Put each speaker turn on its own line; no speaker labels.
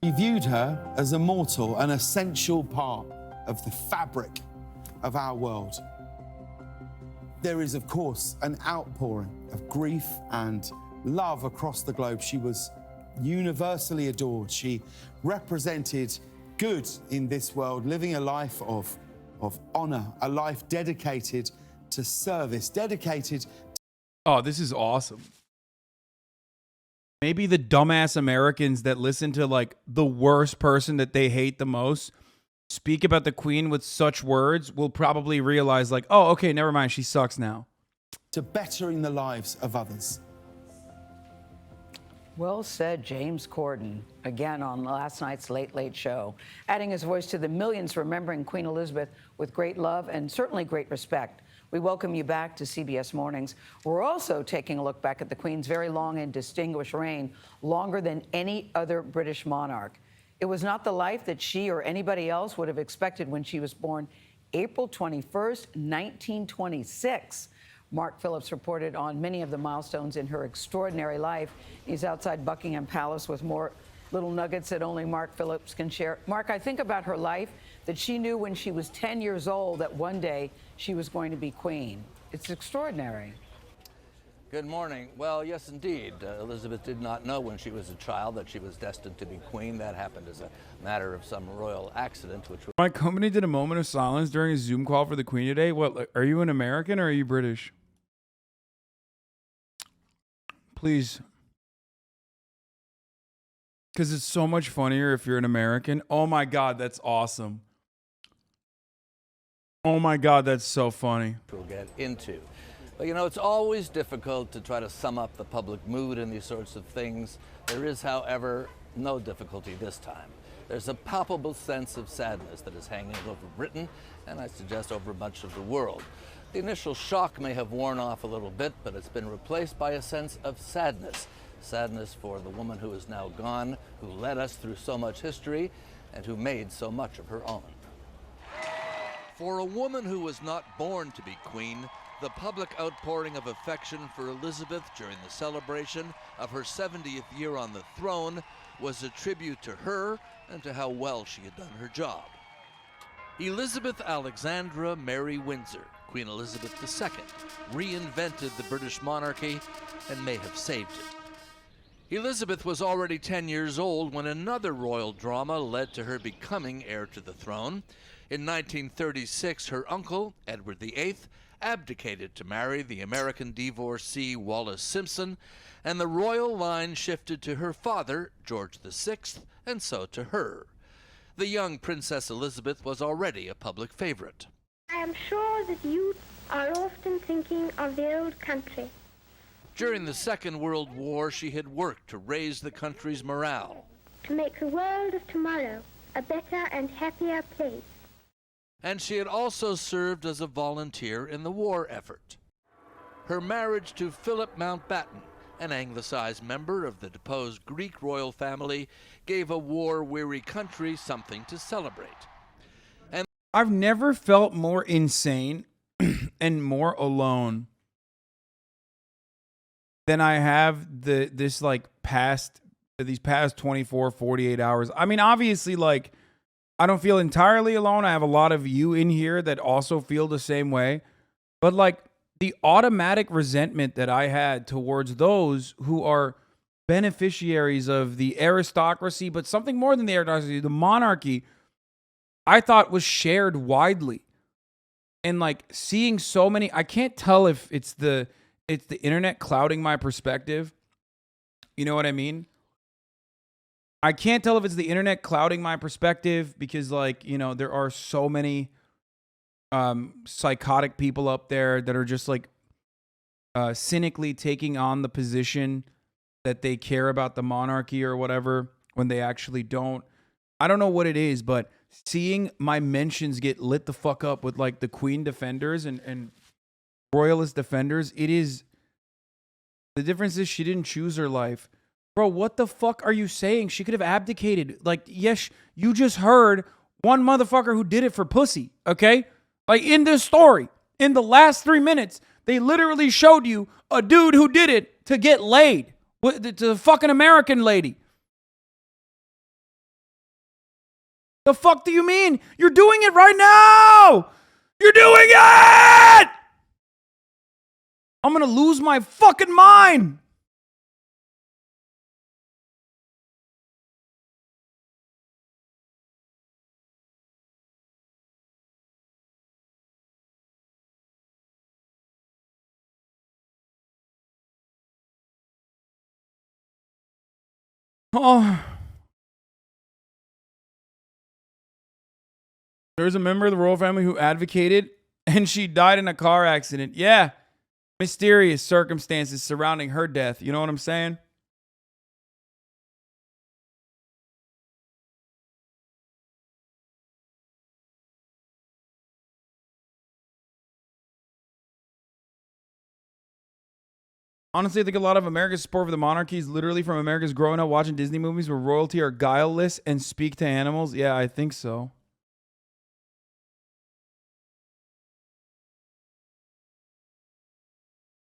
He viewed her as immortal, an essential part of the fabric of our world. There is, of course, an outpouring of grief and love across the globe. She was universally adored. She represented good in this world, living a life of honor, a life dedicated to service, dedicated.
Oh, this is awesome. Maybe the dumbass Americans that listen to like the worst person that they hate the most speak about the Queen with such words will probably realize like, oh, okay, never mind, she sucks now.
To bettering the lives of others.
Well said, James Corden, again on last night's Late Late Show, adding his voice to the millions remembering Queen Elizabeth with great love and certainly great respect. We welcome you back to CBS Mornings. We're also taking a look back at the Queen's very long and distinguished reign, longer than any other British monarch. It was not the life that she or anybody else would have expected when she was born April 21st, 1926. Mark Phillips reported on many of the milestones in her extraordinary life. He's outside Buckingham Palace with more little nuggets that only Mark Phillips can share. Mark, I think about her life that she knew when she was 10 years old that one day she was going to be queen. It's extraordinary.
Good morning. Well, yes, indeed. Elizabeth did not know when she was a child that she was destined to be queen. That happened as a matter of some royal accident, which
My company did a moment of silence during a Zoom call for the Queen today. What, are you an American or are you British? Please. Because it's so much funnier if you're an American. Oh my God, that's awesome. Oh my God, that's so funny.
we'll get into. But you know, it's always difficult to try to sum up the public mood in these sorts of things. There is, however, no difficulty this time. There's a palpable sense of sadness that is hanging over Britain, and I suggest over much of the world. The initial shock may have worn off a little bit, but it's been replaced by a sense of sadness. Sadness for the woman who is now gone, who led us through so much history, and who made so much of her own.
For a woman who was not born to be queen, the public outpouring of affection for Elizabeth during the celebration of her 70th year on the throne was a tribute to her and to how well she had done her job. Elizabeth Alexandra Mary Windsor, Queen Elizabeth II, reinvented the British monarchy and may have saved it. Elizabeth was already 10 years old when another royal drama led to her becoming heir to the throne. In 1936, her uncle, Edward VIII, abdicated to marry the American divorcee Wallis Simpson, and the royal line shifted to her father, George VI, and so to her. The young Princess Elizabeth was already a public favorite.
I am sure that you are often thinking of the old country.
During the Second World War, she had worked to raise the country's morale.
To make the world of tomorrow a better and happier place.
And she had also served as a volunteer in the war effort. Her marriage to Philip Mountbatten, an anglicized member of the deposed Greek royal family, gave a war-weary country something to celebrate. And
I've never felt more insane and more alone than I have these past 24, 48 hours. I mean, obviously, like, I don't feel entirely alone. I have a lot of you in here that also feel the same way. But like the automatic resentment that I had towards those who are beneficiaries of the aristocracy, but something more than the aristocracy, the monarchy, I thought was shared widely. And like seeing so many, I can't tell if it's the internet clouding my perspective. You know what I mean? I can't tell if it's the internet clouding my perspective because, like, you know, there are so many psychotic people up there that are just like cynically taking on the position that they care about the monarchy or whatever when they actually don't. I don't know what it is, but seeing my mentions get lit the fuck up with like the Queen defenders and royalist defenders, it is, the difference is she didn't choose her life. Bro, what the fuck are you saying? She could have abdicated. Like, yes, you just heard one motherfucker who did it for pussy, okay? Like, in this story, in the last 3 minutes, they literally showed you a dude who did it to get laid. To the fucking American lady. The fuck do you mean? You're doing it right now! You're doing it! I'm gonna lose my fucking mind! Oh. There's a member of the royal family who advocated and she died in a car accident. Yeah. Mysterious circumstances surrounding her death. You know what I'm saying? Honestly, I think a lot of America's support for the monarchy is literally from America's growing up watching Disney movies where royalty are guileless and speak to animals. Yeah, I think so.